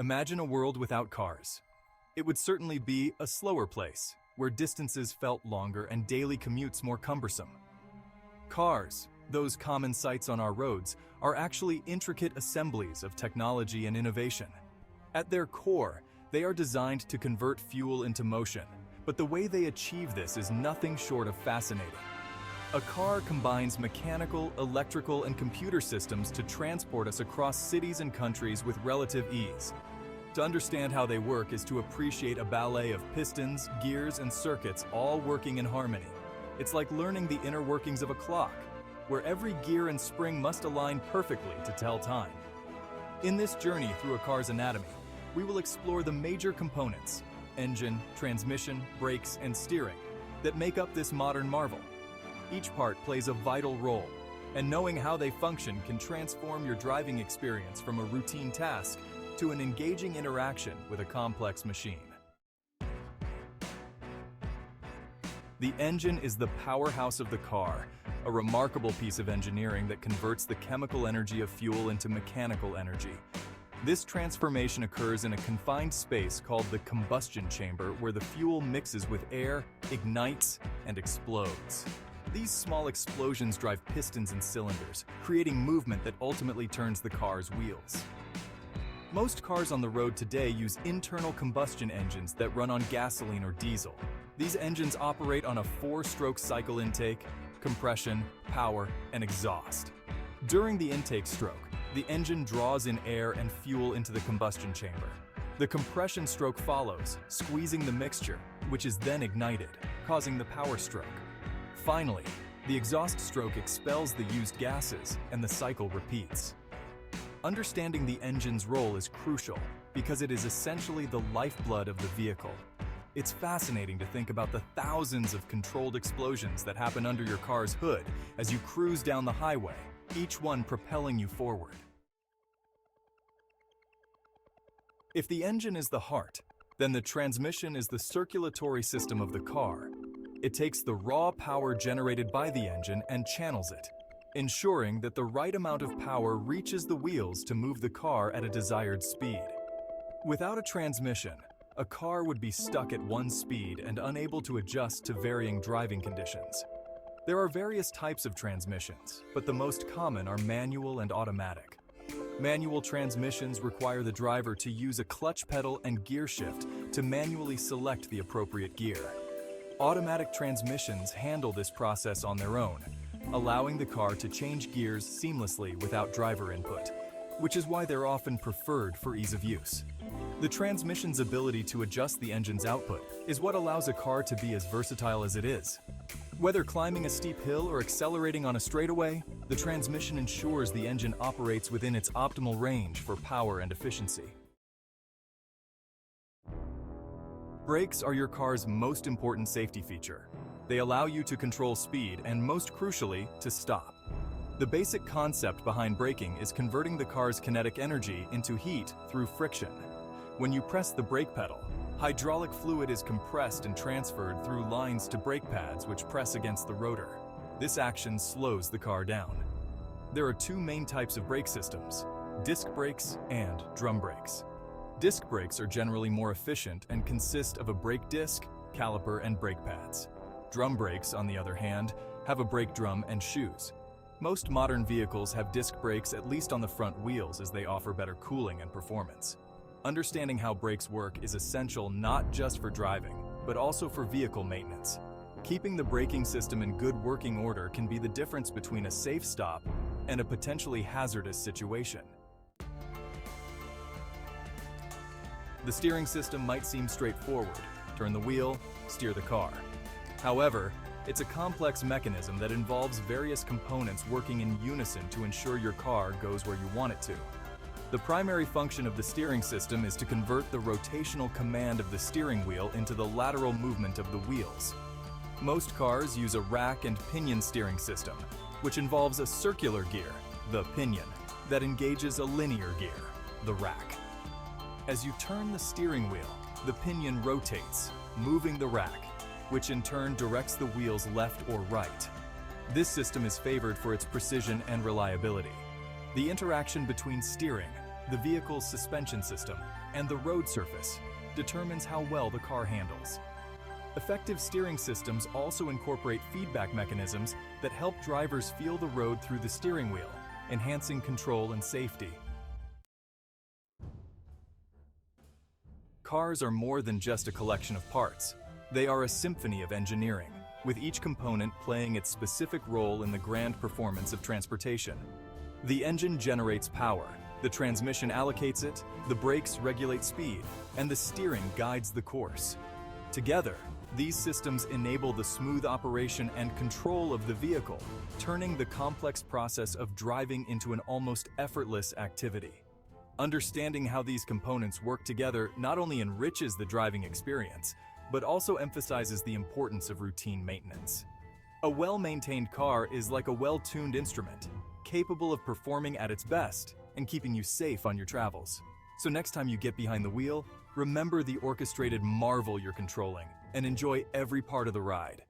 Imagine a world without cars. It would certainly be a slower place, where distances felt longer and daily commutes more cumbersome. Cars, those common sights on our roads, are actually intricate assemblies of technology and innovation. At their core, they are designed to convert fuel into motion, but the way they achieve this is nothing short of fascinating. A car combines mechanical, electrical, and computer systems to transport us across cities and countries with relative ease. To understand how they work is to appreciate a ballet of pistons, gears, and circuits all working in harmony. It's like learning the inner workings of a clock, where every gear and spring must align perfectly to tell time. In this journey through a car's anatomy, we will explore the major components, engine, transmission, brakes, and steering, that make up this modern marvel. Each part plays a vital role, and knowing how they function can transform your driving experience from a routine task to an engaging interaction with a complex machine. The engine is the powerhouse of the car, a remarkable piece of engineering that converts the chemical energy of fuel into mechanical energy. This transformation occurs in a confined space called the combustion chamber, where the fuel mixes with air, ignites, and explodes. These small explosions drive pistons and cylinders, creating movement that ultimately turns the car's wheels. Most cars on the road today use internal combustion engines that run on gasoline or diesel. These engines operate on a 4-stroke cycle: intake, compression, power, and exhaust. During the intake stroke, the engine draws in air and fuel into the combustion chamber. The compression stroke follows, squeezing the mixture, which is then ignited, causing the power stroke. Finally, the exhaust stroke expels the used gases, and the cycle repeats. Understanding the engine's role is crucial because it is essentially the lifeblood of the vehicle. It's fascinating to think about the thousands of controlled explosions that happen under your car's hood as you cruise down the highway, each one propelling you forward. If the engine is the heart, then the transmission is the circulatory system of the car. It takes the raw power generated by the engine and channels it, ensuring that the right amount of power reaches the wheels to move the car at a desired speed. Without a transmission, a car would be stuck at one speed and unable to adjust to varying driving conditions. There are various types of transmissions, but the most common are manual and automatic. Manual transmissions require the driver to use a clutch pedal and gear shift to manually select the appropriate gear. Automatic transmissions handle this process on their own, allowing the car to change gears seamlessly without driver input, which is why they're often preferred for ease of use. The transmission's ability to adjust the engine's output is what allows a car to be as versatile as it is. Whether climbing a steep hill or accelerating on a straightaway, the transmission ensures the engine operates within its optimal range for power and efficiency. Brakes are your car's most important safety feature. They allow you to control speed and, most crucially, to stop. The basic concept behind braking is converting the car's kinetic energy into heat through friction. When you press the brake pedal, hydraulic fluid is compressed and transferred through lines to brake pads which press against the rotor. This action slows the car down. There are two main types of brake systems: disc brakes and drum brakes. Disc brakes are generally more efficient and consist of a brake disc, caliper, and brake pads. Drum brakes, on the other hand, have a brake drum and shoes. Most modern vehicles have disc brakes at least on the front wheels, as they offer better cooling and performance. Understanding how brakes work is essential not just for driving, but also for vehicle maintenance. Keeping the braking system in good working order can be the difference between a safe stop and a potentially hazardous situation. The steering system might seem straightforward: turn the wheel, steer the car. However, it's a complex mechanism that involves various components working in unison to ensure your car goes where you want it to. The primary function of the steering system is to convert the rotational command of the steering wheel into the lateral movement of the wheels. Most cars use a rack and pinion steering system, which involves a circular gear, the pinion, that engages a linear gear, the rack. As you turn the steering wheel, the pinion rotates, moving the rack, which in turn directs the wheels left or right. This system is favored for its precision and reliability. The interaction between steering, the vehicle's suspension system, and the road surface determines how well the car handles. Effective steering systems also incorporate feedback mechanisms that help drivers feel the road through the steering wheel, enhancing control and safety. Cars are more than just a collection of parts. They are a symphony of engineering, with each component playing its specific role in the grand performance of transportation. The engine generates power, the transmission allocates it, the brakes regulate speed, and the steering guides the course. Together, these systems enable the smooth operation and control of the vehicle, turning the complex process of driving into an almost effortless activity. Understanding how these components work together not only enriches the driving experience, but also emphasizes the importance of routine maintenance. A well-maintained car is like a well-tuned instrument, capable of performing at its best and keeping you safe on your travels. So next time you get behind the wheel, remember the orchestrated marvel you're controlling and enjoy every part of the ride.